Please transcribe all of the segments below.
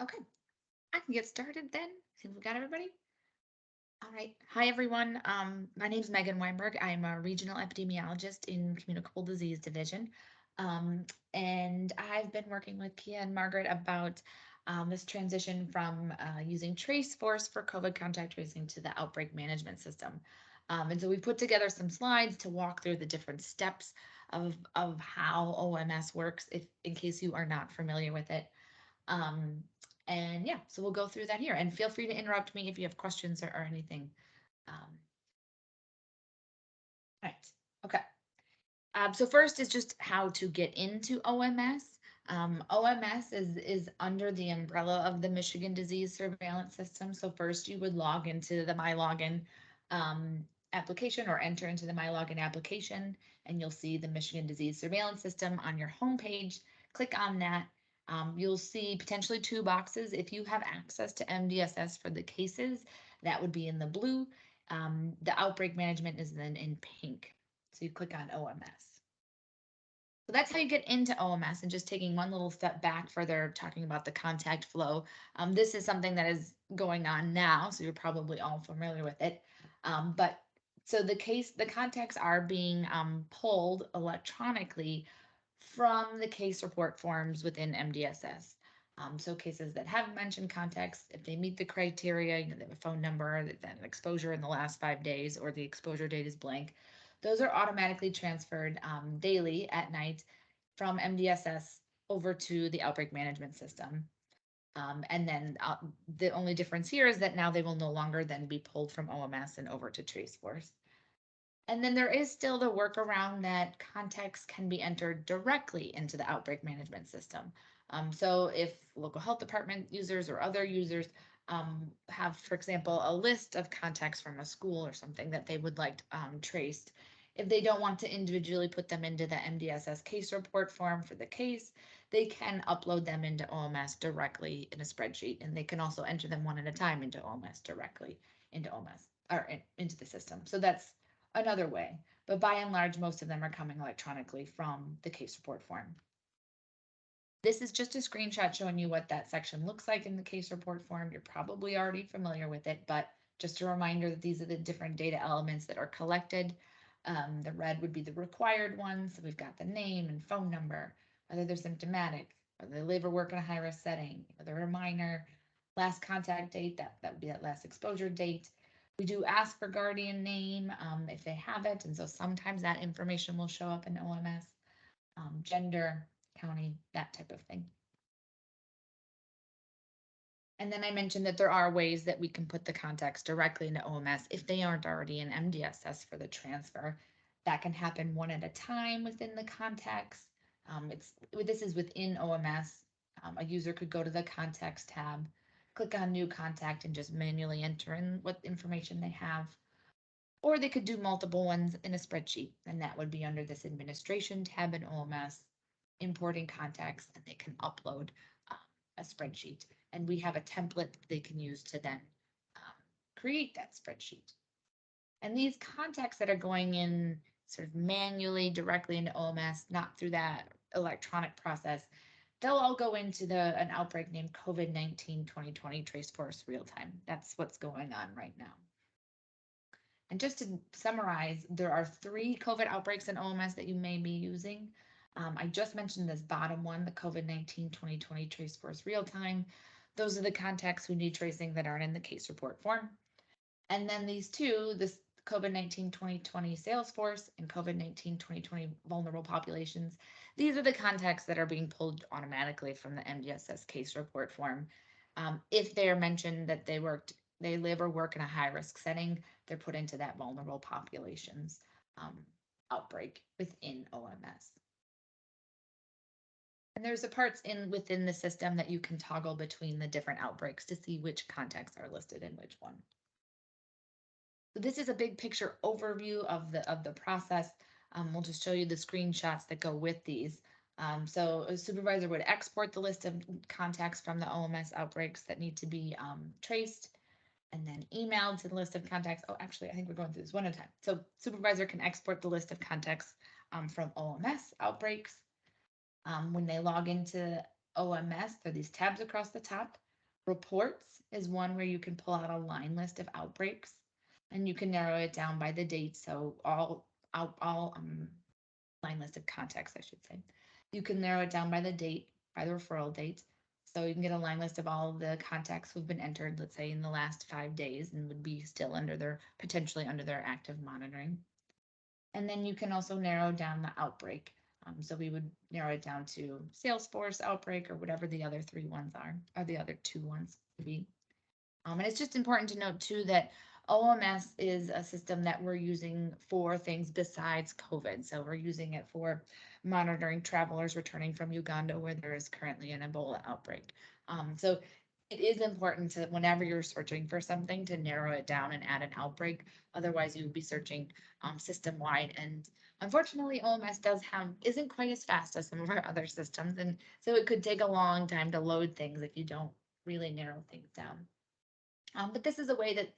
Okay, I can get started then. Since we got everybody. All right. Hi, everyone. My name is Megan Weinberg. I'm a regional epidemiologist in Communicable Disease Division. Um, and I've been working with Kia and Margaret about this transition from using TraceForce for COVID contact tracing to the outbreak management system. And so we put together some slides to walk through the different steps of how OMS works, if in case you are not familiar with it. Um, and yeah, so we'll go through that here, and feel free to interrupt me if you have questions or anything. Right, okay. So first is just how to get into OMS. OMS is under the umbrella of the Michigan Disease Surveillance System. So first you would log into the MyLogin application or enter into the MyLogin application, and you'll see the Michigan Disease Surveillance System on your homepage. Click on that. You'll see potentially two boxes. If you have access to MDSS for the cases, that would be in the blue. The outbreak management is then in pink. So you click on OMS. So that's how you get into OMS, and just taking one little step back further, talking about the contact flow. This is something that is going on now, so you're probably all familiar with it. But so the contacts are being pulled electronically from the case report forms within MDSS. So cases that have mentioned contacts, if they meet the criteria, they have a phone number, that an exposure in the last 5 days, or the exposure date is blank, those are automatically transferred daily at night from MDSS over to the outbreak management system. And then the only difference here is that now they will no longer then be pulled from OMS and over to TraceForce. And then there is still the workaround that contacts can be entered directly into the outbreak management system. So if local health department users or other users have, for example, a list of contacts from a school or something that they would like traced, if they don't want to individually put them into the MDSS case report form for the case, they can upload them into OMS directly in a spreadsheet, and they can also enter them one at a time into OMS directly into OMS or into the system. So that's another way, but by and large, most of them are coming electronically from the case report form. This is just a screenshot showing you what that section looks like in the case report form. You're probably already familiar with it, but just a reminder that these are the different data elements that are collected. The red would be the required ones. So we've got the name and phone number, whether they're symptomatic, whether they live or work in a high-risk setting, whether they're a minor, last contact date, that would be that last exposure date. We do ask for guardian name if they have it, and so sometimes that information will show up in OMS, gender, county, that type of thing. And then I mentioned that there are ways that we can put the contacts directly into OMS if they aren't already in MDSS for the transfer. That can happen one at a time within the contacts. This is within OMS. A user could go to the contacts tab, click on new contact, and just manually enter in what information they have. Or they could do multiple ones in a spreadsheet, and that would be under this administration tab in OMS, importing contacts, and they can upload a spreadsheet. And we have a template that they can use to then create that spreadsheet. And these contacts that are going in sort of manually directly into OMS, not through that electronic process, they'll all go into an outbreak named COVID-19 2020 TraceForce real time. That's what's going on right now. And just to summarize, there are 3 COVID outbreaks in OMS that you may be using. I just mentioned this bottom one, the COVID-19 2020 TraceForce real time. Those are the contacts who need tracing that aren't in the case report form. And then these two, this COVID-19 2020 Salesforce and COVID-19 2020 vulnerable populations, these are the contacts that are being pulled automatically from the MDSS case report form. If they are mentioned that they live or work in a high-risk setting, they're put into that vulnerable populations outbreak within OMS. And there's a parts within the system that you can toggle between the different outbreaks to see which contacts are listed in which one. So this is a big picture overview of the process. We'll just show you the screenshots that go with these. So a supervisor would export the list of contacts from the OMS outbreaks that need to be traced, and then emailed to the list of contacts. Oh, actually, I think we're going through this one at a time. So supervisor can export the list of contacts from OMS outbreaks. When they log into OMS, there are these tabs across the top. Reports is one where you can pull out a line list of outbreaks and you can narrow it down by the date. So all line list of contacts, I should say. You can narrow it down by the date, by the referral date. So you can get a line list of all of the contacts who've been entered, let's say in the last 5 days, and would be still potentially under their active monitoring. And then you can also narrow down the outbreak. So we would narrow it down to Salesforce outbreak or whatever the other three ones are, or the other two ones to be. And it's just important to note too that OMS is a system that we're using for things besides COVID. So we're using it for monitoring travelers returning from Uganda, where there is currently an Ebola outbreak. So it is important to, whenever you're searching for something, to narrow it down and add an outbreak. Otherwise, you would be searching system-wide. And unfortunately, OMS isn't quite as fast as some of our other systems. And so it could take a long time to load things if you don't really narrow things down. But this is a way that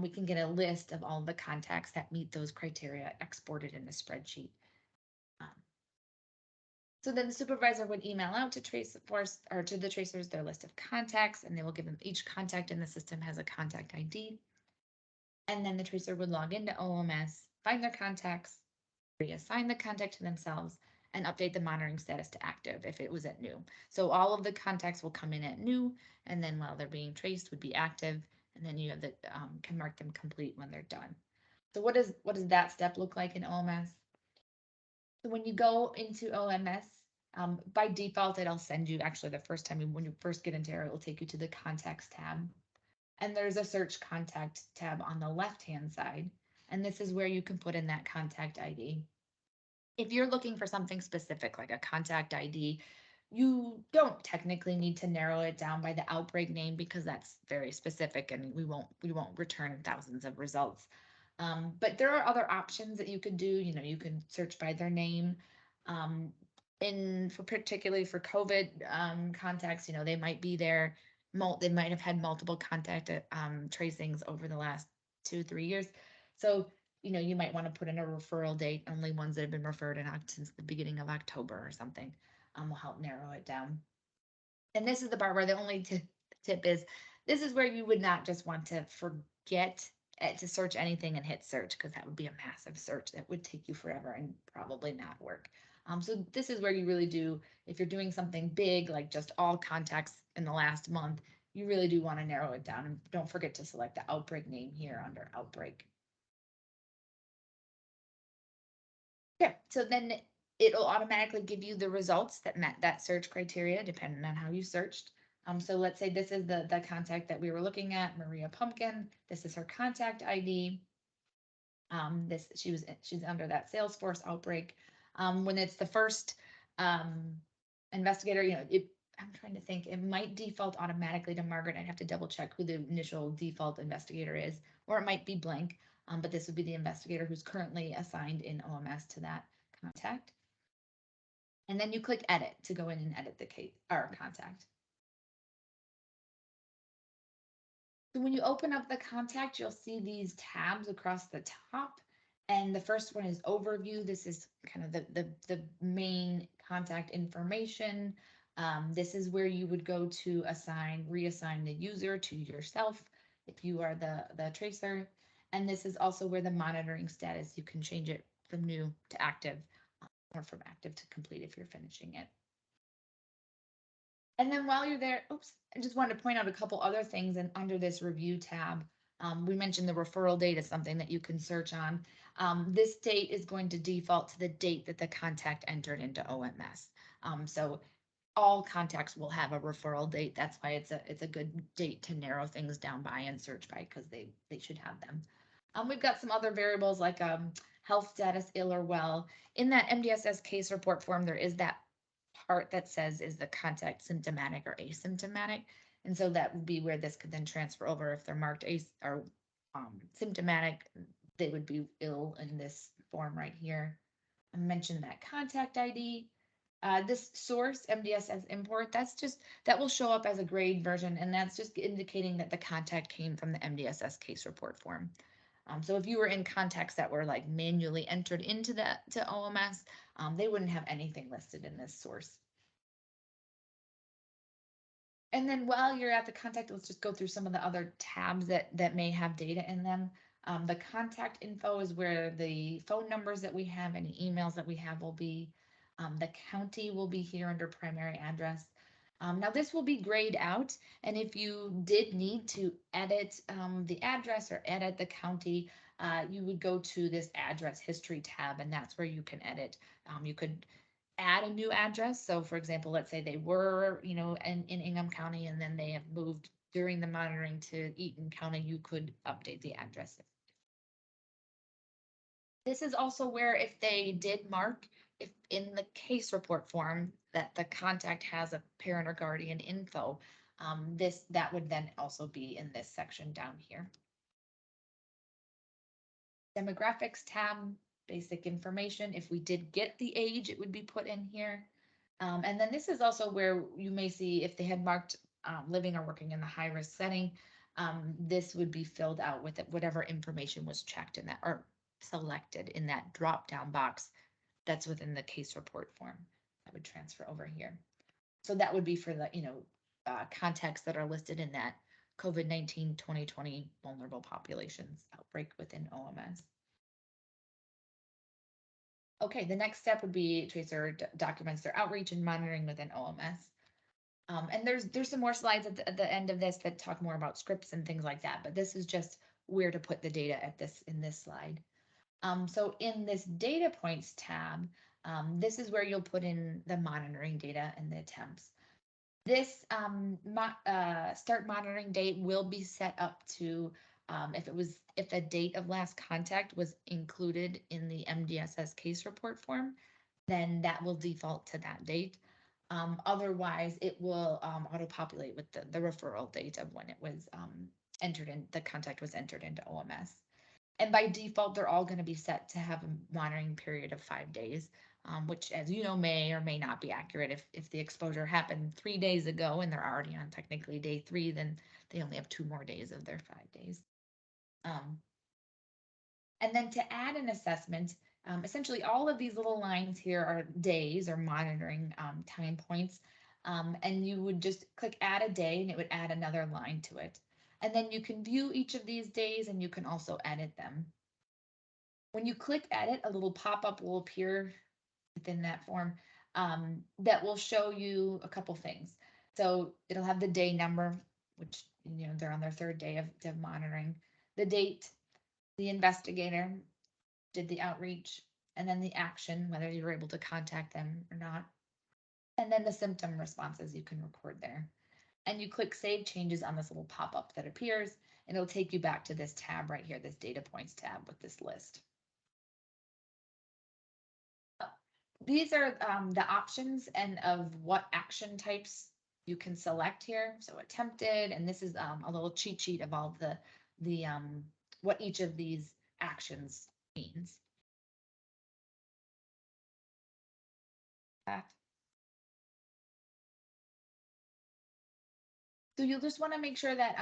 we can get a list of all the contacts that meet those criteria exported in the spreadsheet. Um, so then the supervisor would email out to Traceforce or to the tracers their list of contacts, and they will give them each contact in the system has a contact ID. And then the tracer would log into OMS, find their contacts, reassign the contact to themselves, and update the monitoring status to active if it was at new. So all of the contacts will come in at new, and then while they're being traced would be active, and then you have can mark them complete when they're done. So what does that step look like in OMS? So when you go into OMS, by default, it'll send you actually the first time when you first get into it will take you to the contacts tab. And there's a search contact tab on the left-hand side. And this is where you can put in that contact ID. If you're looking for something specific, like a contact ID, you don't technically need to narrow it down by the outbreak name because that's very specific and we won't return thousands of results. But there are other options that you could do. You can search by their name. Particularly for COVID contacts, they might be there. They might have had multiple contact tracings over the last 2-3 years. So you might want to put in a referral date, only ones that have been referred since the beginning of October or something, will help narrow it down. And this is the part where the only tip is, this is where you would not just want to forget to search anything and hit search, because that would be a massive search that would take you forever and probably not work. So this is where you really do, if you're doing something big, like just all contacts in the last month, you really do want to narrow it down, and don't forget to select the outbreak name here under outbreak. Okay, so then it'll automatically give you the results that met that search criteria, depending on how you searched. So let's say this is the contact that we were looking at, Maria Pumpkin. This is her contact ID. She's under that Salesforce outbreak. When it's the first investigator, I'm trying to think, it might default automatically to Margaret. I'd have to double check who the initial default investigator is, or it might be blank. But this would be the investigator who's currently assigned in OMS to that contact. And then you click edit to go in and edit the case or contact. So when you open up the contact, you'll see these tabs across the top. And the first one is overview. This is kind of the main contact information. This is where you would go to reassign the user to yourself if you are the tracer. And this is also where the monitoring status, you can change it from new to active, or from active to complete if you're finishing it. And then while you're there, I just wanted to point out a couple other things. And under this review tab, we mentioned the referral date is something that you can search on. This date is going to default to the date that the contact entered into OMS. So all contacts will have a referral date. That's why it's a good date to narrow things down by and search by, because they should have them. We've got some other variables like health status, ill or well. In that MDSS case report form, there is that part that says, is the contact symptomatic or asymptomatic? And so that would be where this could then transfer over. If they're marked symptomatic, they would be ill in this form right here. I mentioned that contact ID. This source MDSS import, that will show up as a grade version, and that's just indicating that the contact came from the MDSS case report form. So if you were in contacts that were like manually entered to OMS, they wouldn't have anything listed in this source. And then while you're at the contact, let's just go through some of the other tabs that may have data in them. The contact info is where the phone numbers that we have, any emails that we have will be. The county will be here under primary address. Now this will be grayed out, and if you did need to edit the address or edit the county, you would go to this address history tab, and that's where you can edit. You could add a new address. So for example, let's say they were, in Ingham County and then they have moved during the monitoring to Eaton County, you could update the address. This is also where if they did mark, if in the case report form that the contact has a parent or guardian info, that would then also be in this section down here. Demographics tab, basic information. If we did get the age, it would be put in here. And then this is also where you may see if they had marked living or working in the high risk setting, this would be filled out with whatever information was checked in that or selected in that drop down box that's within the case report form that would transfer over here. So that would be for the, contacts that are listed in that COVID-19 2020 vulnerable populations outbreak within OMS. Okay, the next step would be Tracer documents their outreach and monitoring within OMS. And there's some more slides at the end of this that talk more about scripts and things like that, but this is just where to put the data in this slide. So in this data points tab, this is where you'll put in the monitoring data and the attempts. This start monitoring date will be set up to if a date of last contact was included in the MDSS case report form, then that will default to that date. Otherwise, it will auto-populate with the referral date of when it was entered in, the contact was entered into OMS. And by default, they're all going to be set to have a monitoring period of 5 days, which, as you know, may or may not be accurate. If the exposure happened 3 days ago and they're already on technically day 3, then they only have 2 more days of their 5 days. And then to add an assessment, essentially all of these little lines here are days or monitoring time points. And you would just click add a day and it would add another line to it. And then you can view each of these days and you can also edit them. When you click edit, a little pop-up will appear within that form that will show you a couple things. So it'll have the day number, which they're on their 3rd day of monitoring, the date, the investigator did the outreach, and then the action, whether you were able to contact them or not, and then the symptom responses you can record there. And you click Save Changes on this little pop-up that appears, and it'll take you back to this tab right here, this Data Points tab with this list. These are the options and of what action types you can select here. So attempted, and this is a little cheat sheet of all the what each of these actions means. So you'll just want to make sure that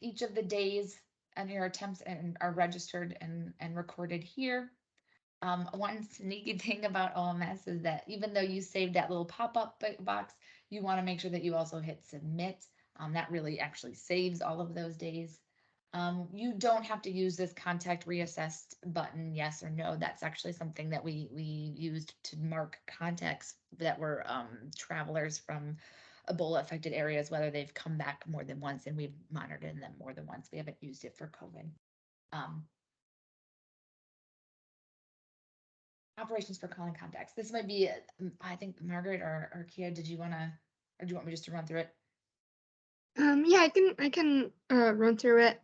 each of the days and your attempts are registered and recorded here. One sneaky thing about OMS is that even though you saved that little pop-up box, you want to make sure that you also hit submit. That really actually saves all of those days. You don't have to use this contact reassessed button, yes or no. That's actually something that we used to mark contacts that were travelers from Ebola affected areas, whether they've come back more than once, and we've monitored them more than once. We haven't used it for COVID. Operations for calling contacts. This might be, I think Margaret or Kia, did you want to, or do you want me just to run through it? Yeah, I can run through it.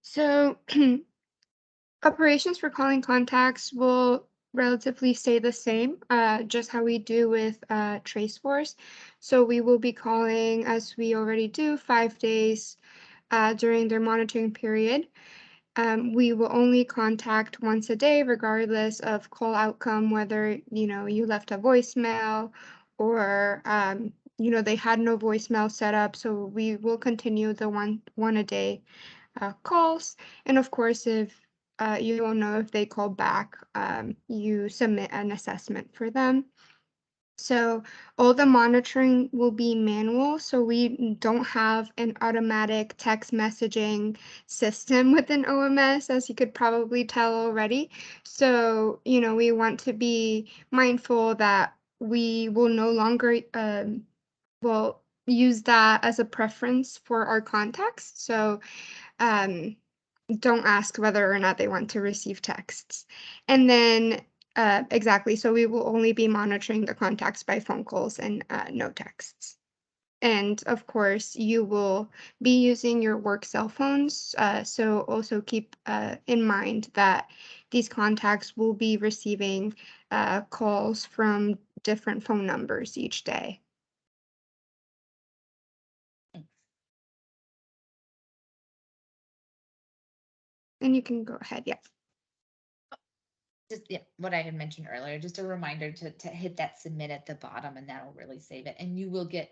So operations for calling contacts will relatively stay the same, just how we do with TraceForce. So we will be calling, as we already do, 5 days during their monitoring period. We will only contact once a day, regardless of call outcome, whether you left a voicemail or they had no voicemail set up. So we will continue the one a day calls. And of course, if you don't know if they call back, you submit an assessment for them. So all the monitoring will be manual. So we don't have an automatic text messaging system within OMS, as you could probably tell already. So, we want to be mindful that we will no longer will use that as a preference for our contacts. So um, don't ask whether or not they want to receive texts. And then, exactly, so we will only be monitoring the contacts by phone calls and no texts. And of course, you will be using your work cell phones. So also keep in mind that these contacts will be receiving calls from different phone numbers each day. Thanks. And you can go ahead. Yeah. Just yeah, what I had mentioned earlier, just a reminder to hit that submit at the bottom, and that'll really save it. And you will get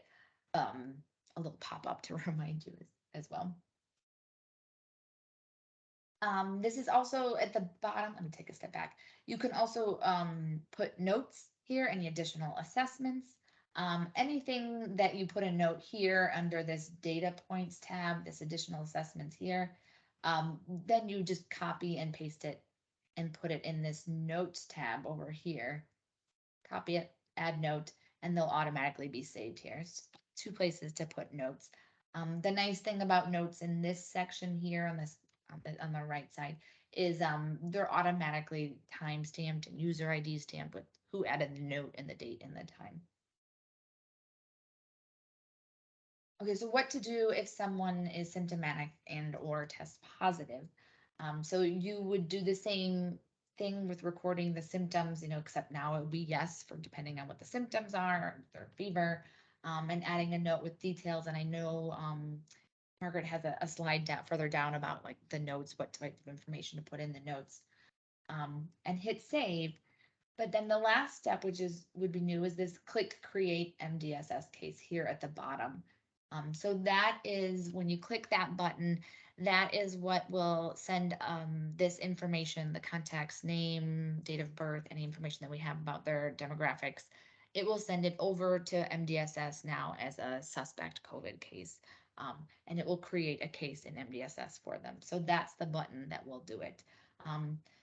um, a little pop-up to remind you as well. This is also at the bottom. Let me take a step back. You can also put notes here, any additional assessments. Anything that you put a note here under this data points tab, this additional assessments here, then you just copy and paste it and put it in this notes tab over here. Copy it, add note, and they'll automatically be saved here. It's two places to put notes. The nice thing about notes in this section here on this on the right side is they're automatically time stamped and user ID stamped with who added the note and the date and the time. Okay, so what to do if someone is symptomatic and or test positive? So you would do the same thing with recording the symptoms, except now it would be yes for depending on what the symptoms are, their fever, and adding a note with details. And I know Margaret has a slide down further down about like the notes, what type of information to put in the notes, and hit save. But then the last step, which would be new, is this click create MDSS case here at the bottom. So that is when you click that button, that is what will send this information, the contact's name, date of birth, any information that we have about their demographics. It will send it over to MDSS now as a suspect COVID case. And it will create a case in MDSS for them. So that's the button that will do it.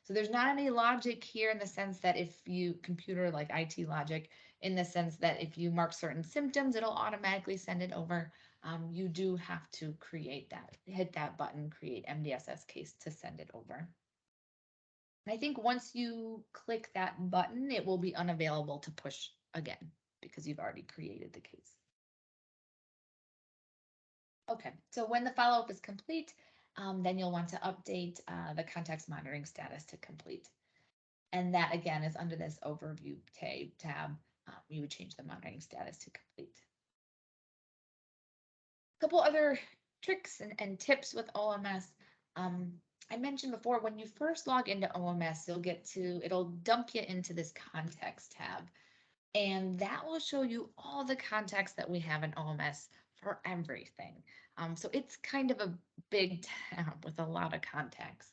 So there's not any logic here in the sense that if you computer like IT logic, in the sense that if you mark certain symptoms, it'll automatically send it over. You do have to create that, hit that button, create MDSS case to send it over. And I think once you click that button, it will be unavailable to push again because you've already created the case. Okay, so when the follow-up is complete, then you'll want to update the contacts monitoring status to complete. And that again is under this overview tab. You would change the monitoring status to complete. A couple other tricks and tips with OMS. I mentioned before, when you first log into OMS, it'll dump you into this context tab. And that will show you all the contacts that we have in OMS for everything. So it's kind of a big tab with a lot of contacts.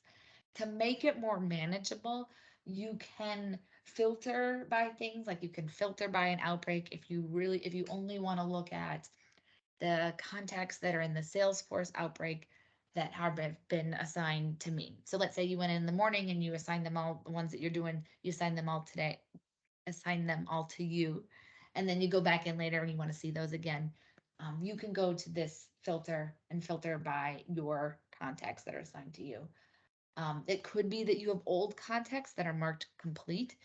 To make it more manageable, you can filter by things, like you can filter by an outbreak if you only want to look at the contacts that are in the Salesforce outbreak that have been assigned to me. So let's say you went in the morning and you assign them all, the ones that you're doing, you assign them all today, assign them all to you. And then you go back in later and you want to see those again. You can go to this filter and filter by your contacts that are assigned to you. It could be that you have old contacts that are marked complete.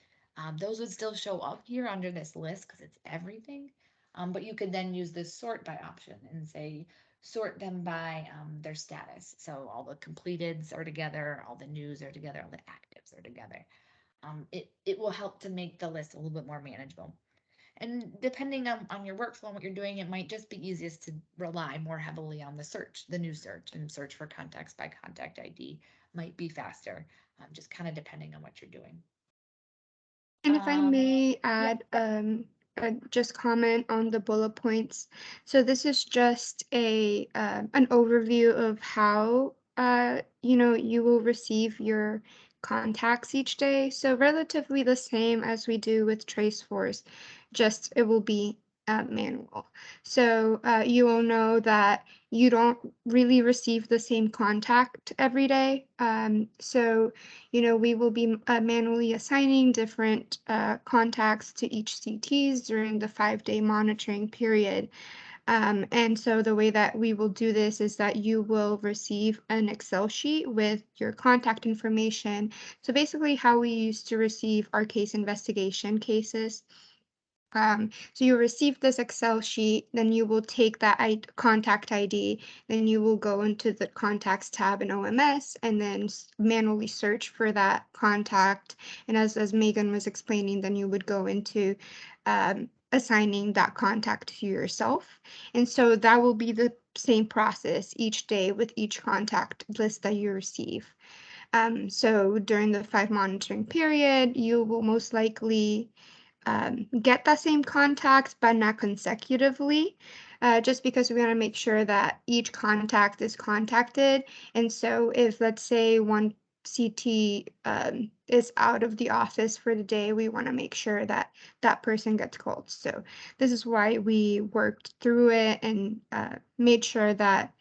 Those would still show up here under this list because it's everything. But you could then use this sort by option and say, sort them by their status. So all the completeds are together, all the news are together, all the actives are together. It will help to make the list a little bit more manageable. And depending on your workflow and what you're doing, it might just be easiest to rely more heavily on the new search, and search for contacts by contact ID might be faster, just kind of depending on what you're doing. And if I may Yeah. add, just comment on the bullet points. So this is just an overview of how you will receive your contacts each day. So relatively the same as we do with Trace Force, just it will be manual. So you will know that you don't really receive the same contact every day. So, we will be manually assigning different contacts to each CTs during the 5-day monitoring period. And so the way that we will do this is that you will receive an Excel sheet with your contact information. So basically, how we used to receive our case investigation cases. So you receive this Excel sheet, then you will take that contact ID, then you will go into the contacts tab in OMS and then manually search for that contact. And as Megan was explaining, then you would go into assigning that contact to yourself. And so that will be the same process each day with each contact list that you receive. So during the 5 monitoring period, you will most likely get that same contact, but not consecutively, just because we want to make sure that each contact is contacted. And so if, let's say, one CT is out of the office for the day, we want to make sure that that person gets called. So this is why we worked through it and made sure that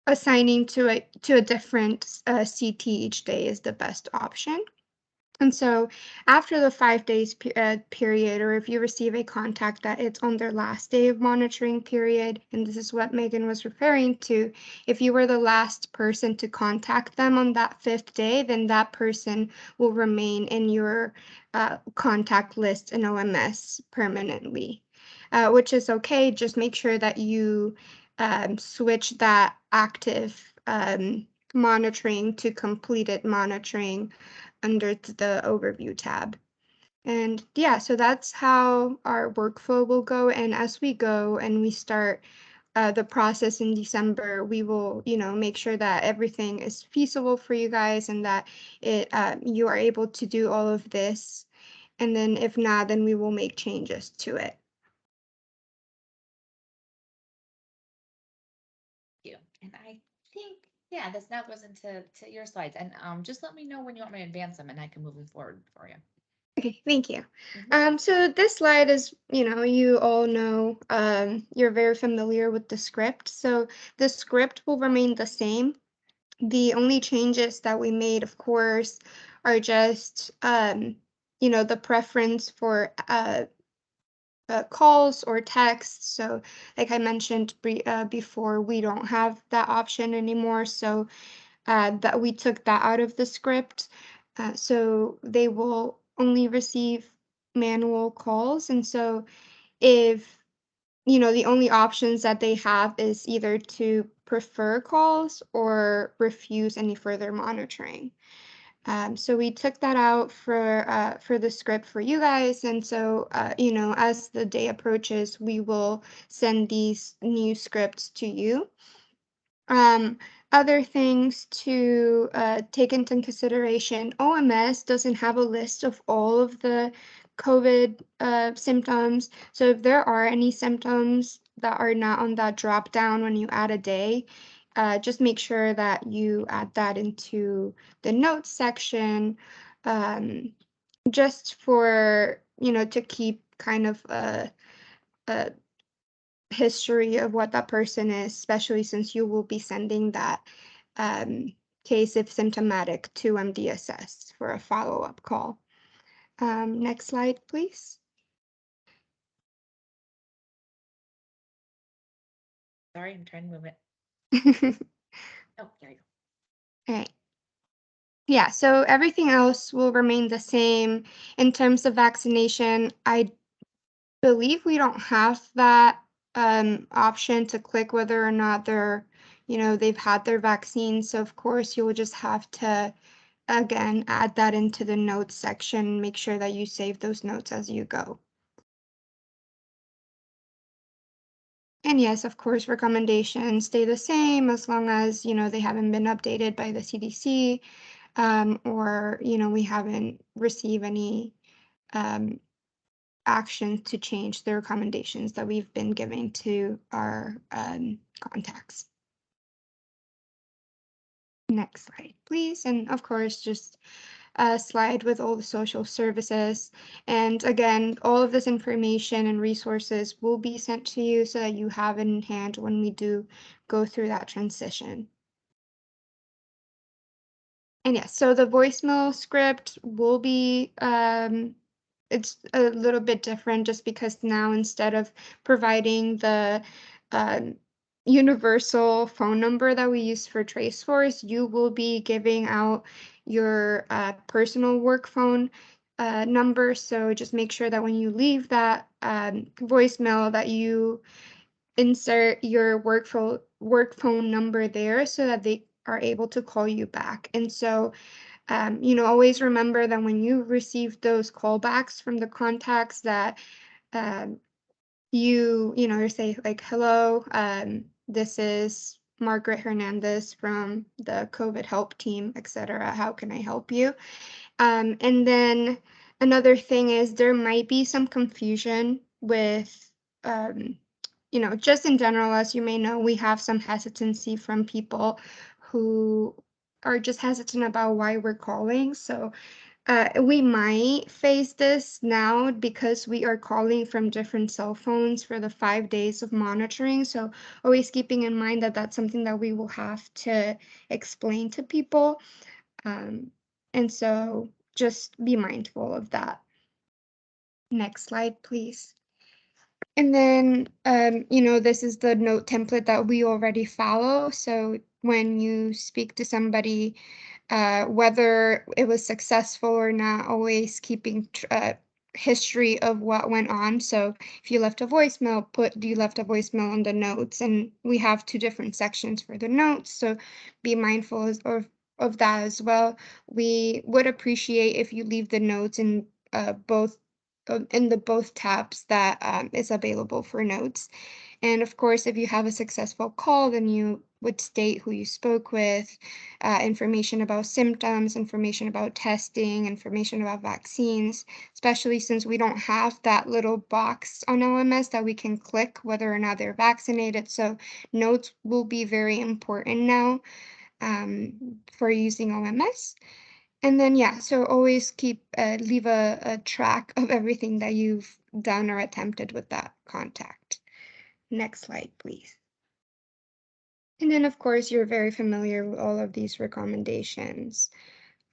assigning to a different CT each day is the best option. And so after the 5 days period, or if you receive a contact that it's on their last day of monitoring period, and this is what Megan was referring to, if you were the last person to contact them on that 5th day, then that person will remain in your contact list in OMS permanently, which is okay. Just make sure that you switch that active monitoring to completed monitoring under the overview tab. And yeah, so that's how our workflow will go. And as we go and we start the process in December, we will, make sure that everything is feasible for you guys and that you are able to do all of this. And then if not, then we will make changes to it. You. And I think, yeah, this now goes into your slides. And just let me know when you want me to advance them and I can move them forward for you. Okay, thank you. Mhm. So this slide is, you all know, you're very familiar with the script. So the script will remain the same. The only changes that we made, of course, are just, the preference for calls or texts. So like I mentioned before, we don't have that option anymore. So that we took that out of the script. So they will only receive manual calls. And so if, the only options that they have is either to prefer calls or refuse any further monitoring. So we took that out for the script for you guys, and so as the day approaches, we will send these new scripts to you. Um, Other things to take into consideration, OMS doesn't have a list of all of the COVID symptoms. So if there are any symptoms that are not on that drop down when you add a day, just make sure that you add that into the notes section, um, just for, to keep kind of a history of what that person is, especially since you will be sending that um, case if symptomatic to MDSS for a follow-up call. Next slide, please. Sorry, I'm trying to move it. Oh, there you All right. Yeah, so everything else will remain the same. In terms of vaccination, I believe we don't have that option to click whether or not they've had their vaccine. So of course you'll just have to again add that into the notes section. Make sure that you save those notes as you go. And yes, of course, recommendations stay the same as long as they haven't been updated by the CDC, or we haven't received any um, action to change the recommendations that we've been giving to our contacts. Next slide, please. And of course, just a slide with all the social services. And again, all of this information and resources will be sent to you so that you have it in hand when we do go through that transition. And yes, so the voicemail script will be it's a little bit different just because now instead of providing the um, universal phone number that we use for Trace Force, you will be giving out your personal work phone number. So just make sure that when you leave that voicemail that you insert your work phone number there so that they are able to call you back. And so always remember that when you receive those callbacks from the contacts that um, you say like, hello, this is Margaret Hernandez from the COVID help team, etc. How can I help you? And then another thing is there might be some confusion with, um, just in general, as you may know, we have some hesitancy from people who are just hesitant about why we're calling. So we might face this now because we are calling from different cell phones for the 5 days of monitoring. So always keeping in mind that that's something that we will have to explain to people. Um, and so just be mindful of that. Next slide, please. And then, this is the note template that we already follow. So when you speak to somebody, whether it was successful or not, always keeping history of what went on. So if you left a voicemail, put you left a voicemail on the notes, and we have two different sections for the notes. So be mindful of that as well. We would appreciate if you leave the notes in the both tabs that is available for notes. And of course, if you have a successful call, then you would state who you spoke with, information about symptoms, information about testing, information about vaccines, especially since we don't have that little box on OMS that we can click whether or not they're vaccinated. So notes will be very important now for using OMS. And then, yeah, so always leave a track of everything that you've done or attempted with that contact. Next slide, please. And then, of course, you're very familiar with all of these recommendations.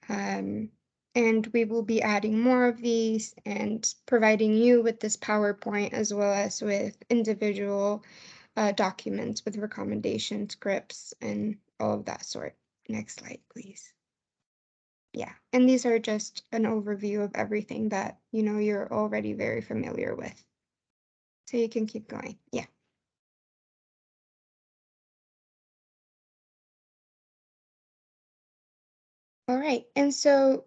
Um, and we will be adding more of these and providing you with this PowerPoint as well as with individual documents with recommendation scripts and all of that sort. Next slide, please. Yeah, and these are just an overview of everything that you're already very familiar with. So you can keep going. Yeah. All right. And so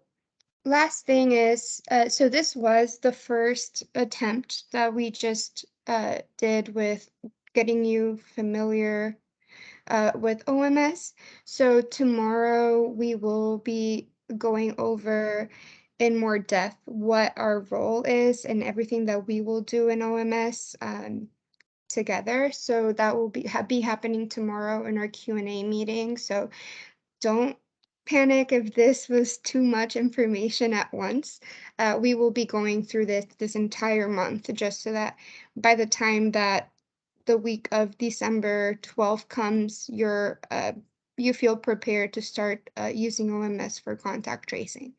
last thing is, so this was the first attempt that we just did with getting you familiar with OMS. So tomorrow we will be going over in more depth what our role is and everything that we will do in OMS together. So that will be happening tomorrow in our Q&A meeting. So don't panic if this was too much information at once. We will be going through this entire month just so that by the time that the week of December 12th comes, you feel prepared to start using OMS for contact tracing.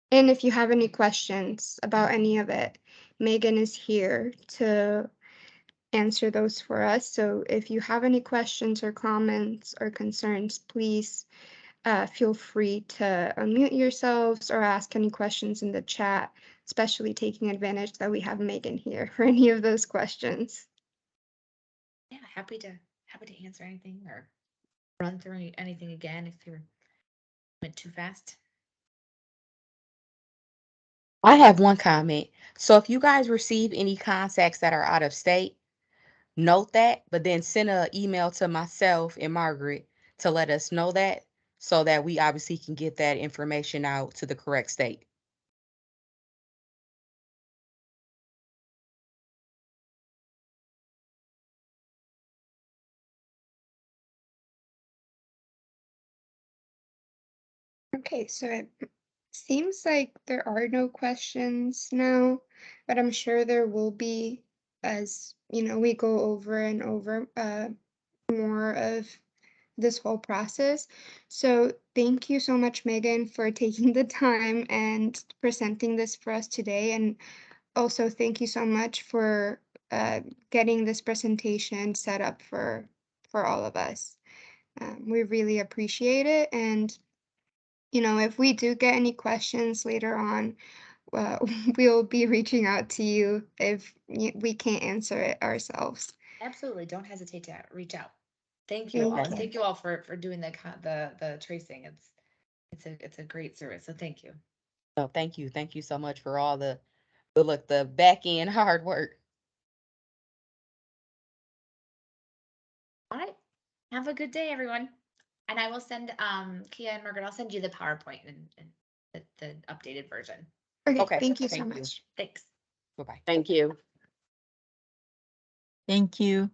And if you have any questions about any of it, Megan is here to answer those for us. So if you have any questions or comments or concerns, please feel free to unmute yourselves or ask any questions in the chat, especially taking advantage that we have Megan here for any of those questions. Yeah, happy to answer anything or run through anything again if you're went too fast. I have one comment. So if you guys receive any contacts that are out of state, note that, but then send an email to myself and Margaret to let us know that so that we obviously can get that information out to the correct state. Okay, so it seems like there are no questions now, but I'm sure there will be as, we go over and over more of this whole process. So thank you so much, Megan, for taking the time and presenting this for us today. And also thank you so much for getting this presentation set up for all of us. We really appreciate it. And if we do get any questions later on, we'll be reaching out to you if we can't answer it ourselves. Absolutely. Don't hesitate to reach out. Thank you Thank all. you. Thank you all for doing the tracing. It's a great service. So thank you. So thank you. Thank you so much for all the back end hard work. All right. Have a good day, everyone. And I will send Kia and Margaret, I'll send you the PowerPoint and the updated version. Okay, Okay, thank you so thank you. much. Thanks. Bye-bye. Thank you. Thank you.